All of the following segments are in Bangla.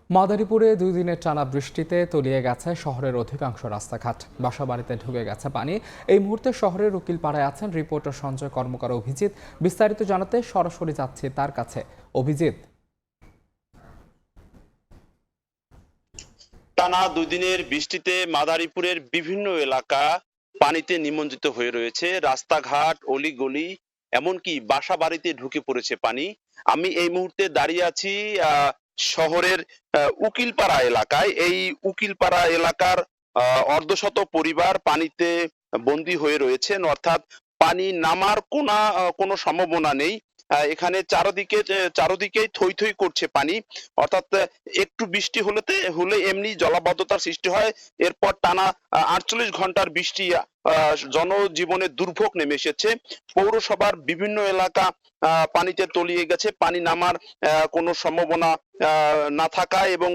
মাদারীপুরে 2 দিনের টানা বৃষ্টিতে তলিয়ে গেছে শহরের অধিকাংশ রাস্তাঘাট, বাসাবাড়িতে ঢুকে গেছে পানি। এই মুহূর্তে শহরের উকিলপাড়ায় আছেন রিপোর্টার সঞ্জয় কর্মকার অভিজিৎ। বিস্তারিত জানাতে সরাসরি যাচ্ছি তার কাছে। অভিজিৎ, টানা 2 দিনের বৃষ্টিতে মাদারীপুরের বিভিন্ন এলাকা পানিতে নিমজ্জিত হয়ে রয়েছে। রাস্তাঘাট, অলিগলি, এমনকি বাসা বাড়িতে ঢুকে পড়েছে পানি। আমি এই মুহূর্তে দাঁড়িয়ে আছি শহরের উকিলপাড়া এলাকায়। এই উকিলপাড়া এলাকার অর্ধশত পরিবার পানিতে বন্দী হয়ে রয়েছেন, অর্থাৎ পানি নামার কোনো সম্ভাবনা নেই। এখানে চারদিকেই থই থই করছে পানি, অর্থাৎ একটু বৃষ্টি হলে এমনি জলাবদ্ধতার সৃষ্টি হয়। এরপর টানা 48 ঘন্টার বৃষ্টি জনজীবনে দুর্ভোগ নেমে এসেছে। পৌরসভার বিভিন্ন এলাকা পানিতে তলিয়ে গেছে। পানি নামার কোনো সম্ভাবনা না থাকায় এবং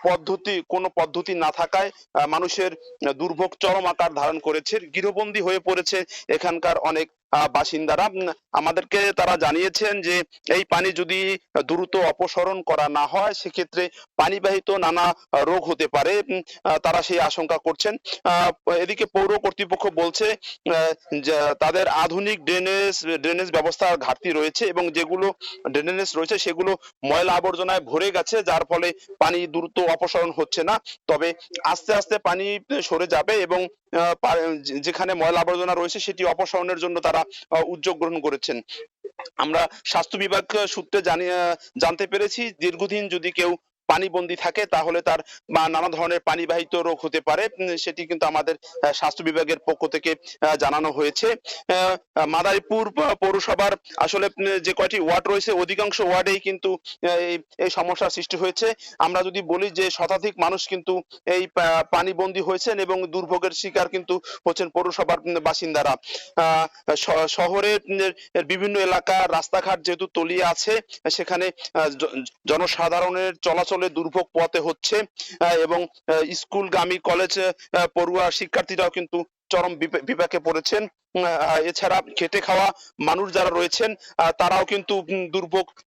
পদ্ধতি কোনো পদ্ধতি না থাকায় মানুষের দুর্ভোগ চরম আকার ধারণ করেছে। গৃহবন্দী হয়ে পড়েছে এখানকার অনেক বাসিন্দারা। আমাদেরকে তারা জানিয়েছেন যে এই পানি যদি দ্রুত অপসারণ করা না হয়, সেক্ষেত্রে পানিবাহিত নানা রোগ হতে পারে। তারা সেই আশঙ্কা করছেন। এদিকে পৌর কর্তৃপক্ষ বলছে যে তাদের আধুনিক ড্রেনেজ ব্যবস্থার ঘাটতি রয়েছে এবং যেগুলো ড্রেনেজ রয়েছে সেগুলো ময়লা আবর্জনায় ভরে গেছে, যার ফলে পানি দ্রুত অপসারণ হচ্ছে না। তবে আস্তে আস্তে পানি সরে যাবে এবং যেখানে ময়লা আবর্জনা রয়েছে সেটি অপসারণের জন্য তারা উদ্যোগ গ্রহণ করেছেন। আমরা স্বাস্থ্য বিভাগ সূত্রে জানতে পেরেছি, দীর্ঘদিন যদি কেউ পানিবন্দী থাকে তাহলে তার নানা ধরনের পানিবাহিত রোগ হতে পারে। সেটি কিন্তু আমাদের স্বাস্থ্য বিভাগের পক্ষ থেকে জানানো হয়েছে। মাদারীপুর পৌরসভার আসলে যে কয়টি ওয়ার্ড রয়েছে অধিকাংশ ওয়ার্ডেই কিন্তু এই সমস্যার সৃষ্টি হয়েছে। আমরা যদি বলি যে শতাধিক মানুষ কিন্তু এই পানিবন্দী হয়েছেন এবং দুর্ভোগের শিকার কিন্তু হচ্ছেন পৌরসভার বাসিন্দারা। শহরের বিভিন্ন এলাকা রাস্তাঘাট যেহেতু তলিয়ে আছে, সেখানে জনসাধারণের চলাচলে দুর্ভোগ পোহাতে হচ্ছে এবং স্কুলগামী কলেজ পড়ুয়া শিক্ষার্থীরাও কিন্তু চরম বিপাকে পড়েছেন। এছাড়া খেটে খাওয়া মানুষ যারা রয়েছেন তারাও কিন্তু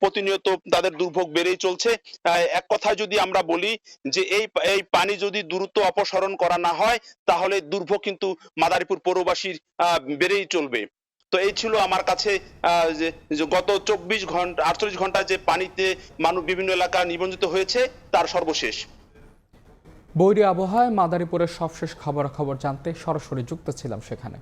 প্রতিনিয়ত তাদের দুর্ভোগ বেড়েই চলছে। এক কথায় যদি আমরা বলি যে এই পানি যদি দ্রুত অপসারণ করা না হয়, তাহলে দুর্ভোগ কিন্তু মাদারীপুর পৌরবাসীর বেড়েই চলবে। তো এই ছিল আমার কাছে যে গত 48 ঘন্টায় যে পানিতে মানুষ বিভিন্ন এলাকা নিমজ্জিত হয়েছে তার সর্বশেষ। বৈরী আবহাওয়ায় মাদারীপুরের সবশেষ খবরাখবর জানতে সরাসরি যুক্ত ছিলাম সেখানে।